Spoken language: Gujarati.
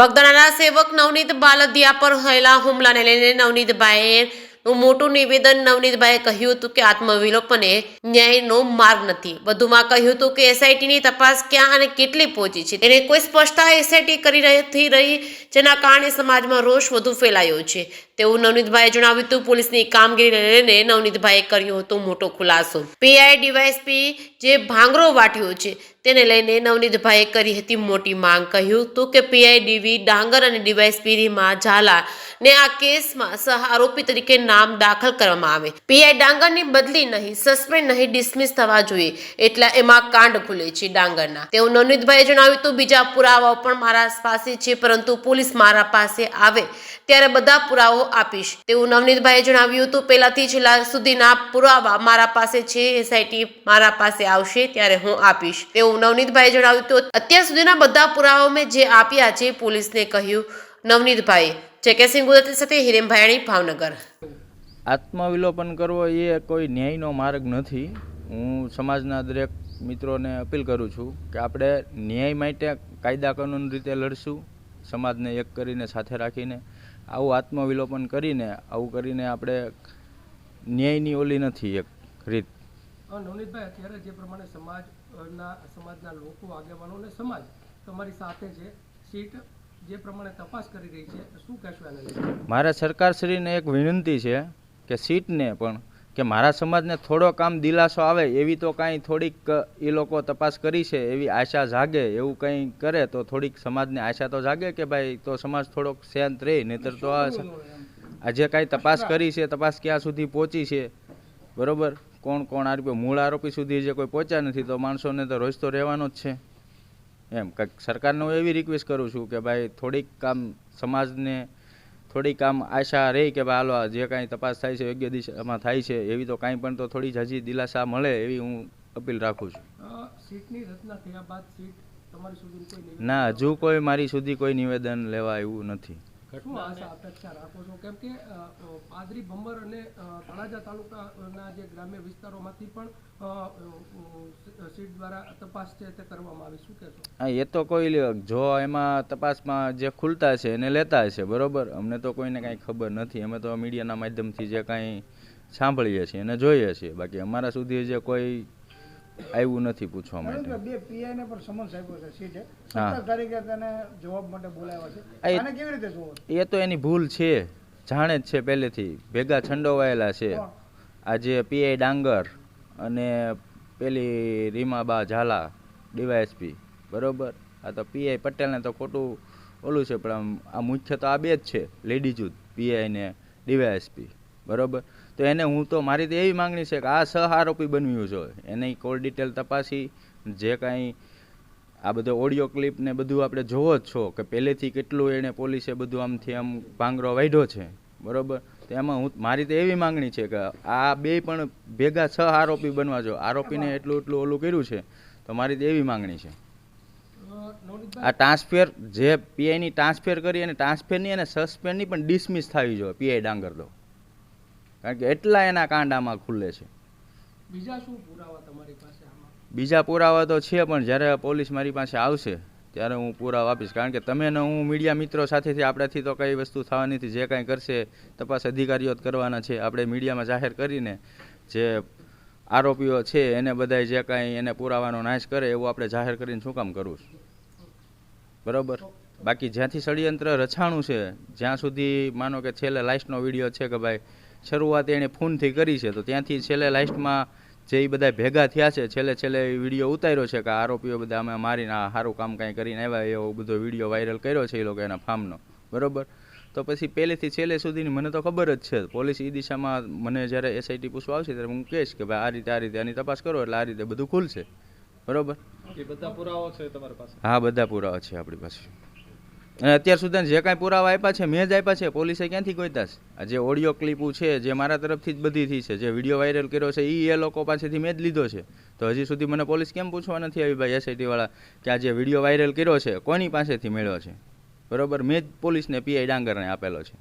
બગદાણાના સેવક નવનીત બાલદિયા પર થયેલા હુમલાને લઈને નવનીતભાઈએ મોટું નિવેદન. નવનીતભાઈએ કહ્યું હતું કે આત્મવિલોપન એ ન્યાયનો માર્ગ નથી. વધુમાં કહ્યું હતું કે એસઆઈટીની તપાસ ક્યાં અને કેટલી પહોંચી છે તેને કોઈ સ્પષ્ટતા એસઆઈટી કરી રહી, જેના કારણે સમાજમાં રોષ વધુ ફેલાયો છે તેવું નવનીતભાઈએ જણાવ્યું હતું. પોલીસની કામગીરીને લઈને નવનીતભાઈએ કર્યો હતો મોટો ખુલાસો. પીઆઈ ડીવાયએસપી જે ભાંગરો વાટ્યો છે તેને લઈને નવનીતભાઈએ કરી હતી મોટી માંગ. કહ્યું હતું કે પીઆઈ ડીવી ડાંગર અને ડીવાયએસપી રીમા ઝાલા ને આ કેસમાં સહ આરોપી તરીકે નામ દાખલ કરવામાં આવે. પીઆઈ ડાંગરની બદલી નહીં, સસ્પેન્ડ નહીં, ડિસમિસ થવા જોઈએ એટલા એમાં કાંડ ખુલે છે ડાંગરના તેવું નવનીતભાઈએ જણાવ્યું હતું. બીજા પુરાવાઓ પણ મારા પાસે છે, પરંતુ પોલીસ મારા પાસે આવે ત્યારે બધા પુરાવાઓ આપીશ તેવું નવનીતભાઈએ જણાવ્યું હતું. પહેલાથી છેલ્લા સુધીના પુરાવા મારા પાસે છે, એસઆઈટી મારા પાસે આવશે ત્યારે હું આપીશ તેવું નવનીતભાઈએ જણાવ્યું હતું. અત્યાર સુધીના બધા પુરાવાઓ મેં જે આપ્યા છે પોલીસને, કહ્યું નવનીતભાઈએ. જેકેસિંહ ગુજરાતી સાથે હિરેન ભાયાણી, ભાવનગર. આત્મવિલોપન કરવો એ કોઈ ન્યાયનો માર્ગ નથી. હું સમાજના દરેક મિત્રોને અપીલ કરું છું કે આપણે ન્યાય માટે કાયદા કાનૂન રીતે લડશું, સમાજને એક કરીને સાથે રાખીને. આવું આત્મવિલોપન કરીને આવું કરીને આપણે ન્યાયની ઓલી નથી એક રીત. નવનીતભાઈ, અત્યારે જે પ્રમાણે સમાજના લોકો, આગેવાનો અને સમાજ તમારી સાથે છે, સીટ જે પ્રમાણે તપાસ કરી રહી છે, શું કહેશો એને લઈને? મારા સરકારશ્રીને એક વિનંતી છે કે સીટને પણ કે મારા સમાજને થોડો કામ દિલાસો આવે એવી તો કાંઈ થોડીક એ લોકો તપાસ કરી છે એવી આશા જાગે, એવું કંઈ કરે તો થોડીક સમાજને આશા તો જાગે કે ભાઈ તો સમાજ થોડોક શાંત રહે. નહીંતર તો આજે કાંઈ તપાસ કરી છે, તપાસ ક્યાં સુધી પહોંચી છે, બરાબર, કોણ કોણ આરોપી, મૂળ આરોપી સુધી જે કોઈ પહોંચ્યા નથી તો માણસોને તો રોજ તો રહેવાનો જ છે. એમ કંઈક સરકારને હું એવી રિક્વેસ્ટ કરું છું કે ભાઈ થોડીક કામ સમાજને થોડીક આમ આશા રહી કે ભાઈ હાલો જે કાંઈ તપાસ થાય છે યોગ્ય દિશામાં થાય છે એવી તો કાંઈ પણ તો થોડી હજી દિલાસા મળે એવી હું અપીલ રાખું છું. સીટની રચના થયા બાદ સીટ તમારી સુધી કોઈ નિવેદન? ના, હજુ કોઈ મારી સુધી કોઈ નિવેદન લેવા એવું નથી. શું આશા અપેક્ષા રાખો છો? કેમ કે પાદરી ભંબર અને તળાજા તાલુકાના જે ગ્રામ્ય વિસ્તારોમાંથી પણ સીટ દ્વારા તપાસ છે તે કરવામાં આવી, શું કહેશો? હા, એ તો કોઈ જો એમાં તપાસમાં જે ખુલતા છે એને લેતા હશે, બરાબર. અમને તો કોઈને કાંઈ ખબર નથી. અમે તો મીડિયાના માધ્યમથી જે કાંઈ સાંભળીએ છીએ અને જોઈએ છીએ, બાકી અમારા સુધી જે કોઈ આવ્યું નથી પૂછવા માટે. બે પીઆઈને પણ સમન્સ આપ્યો છે સીટે, 17 તારીખે તેને જવાબ માટે બોલાવ્યા છે. આને કેવી રીતે જોવો? એ તો એની ભૂલ છે, જાણે જ છે પહેલેથી, ભેગા છંડોવાયેલા છે. આજે પીઆઈ ડાંગર અને પેલી રીમાબા ઝાલા ડીવાયએસપી, બરાબર. આ તો પીઆઈ પટેલને તો ખોટું ઓલું છે, પણ આ મુખ્ય તો આ બે જ છે, લેડીઝ જ, પીઆઈ ને ડીવાયએસપી, બરાબર. તો એને હું તો મારી તો એવી માંગણી છે કે આ સહ આરોપી બન્યું છે, એની કોલ ડિટેલ તપાસી, જે કાંઈ આ બધો ઓડિયો ક્લિપ ને બધું આપણે જોવો જ છો કે પહેલેથી કેટલું એને પોલીસે બધું આમથી આમ ભાંગરો વાઢ્યો છે, બરાબર. તો એમાં હું મારી તો એવી માંગણી છે કે આ બે પણ ભેગા સહ આરોપી બનવા જો, આરોપીને એટલું ઓલું કર્યું છે, તો મારી તો એવી માંગણી છે. આ ટ્રાન્સફર જે પીઆઈની ટ્રાન્સફર કરી અને ટ્રાન્સફરની અને સસ્પેન્ડની પણ ડિસમિસ થવી જોઈએ પીઆઈ ડાંગર તો, કારણ કે એટલા એના કાંડામાં ખુલ્લે છે. બીજા શું પુરાવા તમારી પાસે આમાં? બીજા પુરાવા તો છે, પણ જ્યારે પોલીસ મારી પાસે આવશે ત્યારે હું પુરાવા આપીશ. કારણ કે તમે ને હું મીડિયા મિત્રો સાથેથી આપણાથી તો કઈ વસ્તુ થવાની નથી. જે કાંઈ કરશે તપાસ અધિકારીઓ જ કરવાના છે. આપણે મીડિયામાં જાહેર કરીને જે આરોપીઓ છે એને બધાય જે કાંઈ એને પુરાવાનો નાશ કરે એવું આપણે જાહેર કરીને શું કામ કરવું, બરાબર. બાકી જ્યાંથી ષડયંત્ર રચાણું છે, જ્યાં સુધી માનો કે છેલ્લે લાસ્ટનો વિડીયો છે કે ભાઈ શરૂઆત એણે ફોનથી કરી છે, તો ત્યાંથી છેલ્લે લાસ્ટમાં જે એ બધા ભેગા થયા છે, છેલ્લે વિડીયો ઉતાર્યો છે કે આરોપીઓ બધા અમે મારીને આ સારું કામ કાંઈ કરીને આવ્યા, એવો બધો વિડીયો વાયરલ કર્યો છે એ લોકો એના ફાર્મનો, બરાબર. તો પછી પહેલેથી છેલ્લે સુધીની મને તો ખબર જ છે. પોલીસ એ દિશામાં મને જ્યારે એસઆઈટી પૂછવા આવશે ત્યારે હું કહીશ કે ભાઈ આ રીતે આની તપાસ કરો એટલે આ રીતે બધું ખુલશે, બરાબર. એ બધા પુરાવા છે તમારી પાસે? હા, બધા પુરાવા છે આપણી પાસે. અને અત્યાર સુધી જે કાંઈ પુરાવા આપ્યા છે મેં જ આપ્યા છે, પોલીસે ક્યાંથી ગોત્યા છે? આ જે ઓડિયો ક્લિપો છે જે મારા તરફથી જ બધી થઈ છે, જે વિડીયો વાયરલ કર્યો છે એ લોકો પાસેથી મેં જ લીધો છે. તો હજી સુધી મને પોલીસ કેમ પૂછવા નથી આવી ભાઈ એસઆઈટી વાળા કે આ જે વિડીયો વાયરલ કર્યો છે કોની પાસેથી મળ્યો છે, બરાબર. મેં જ પોલીસને પીઆઈ ડાંગરને આપેલો છે.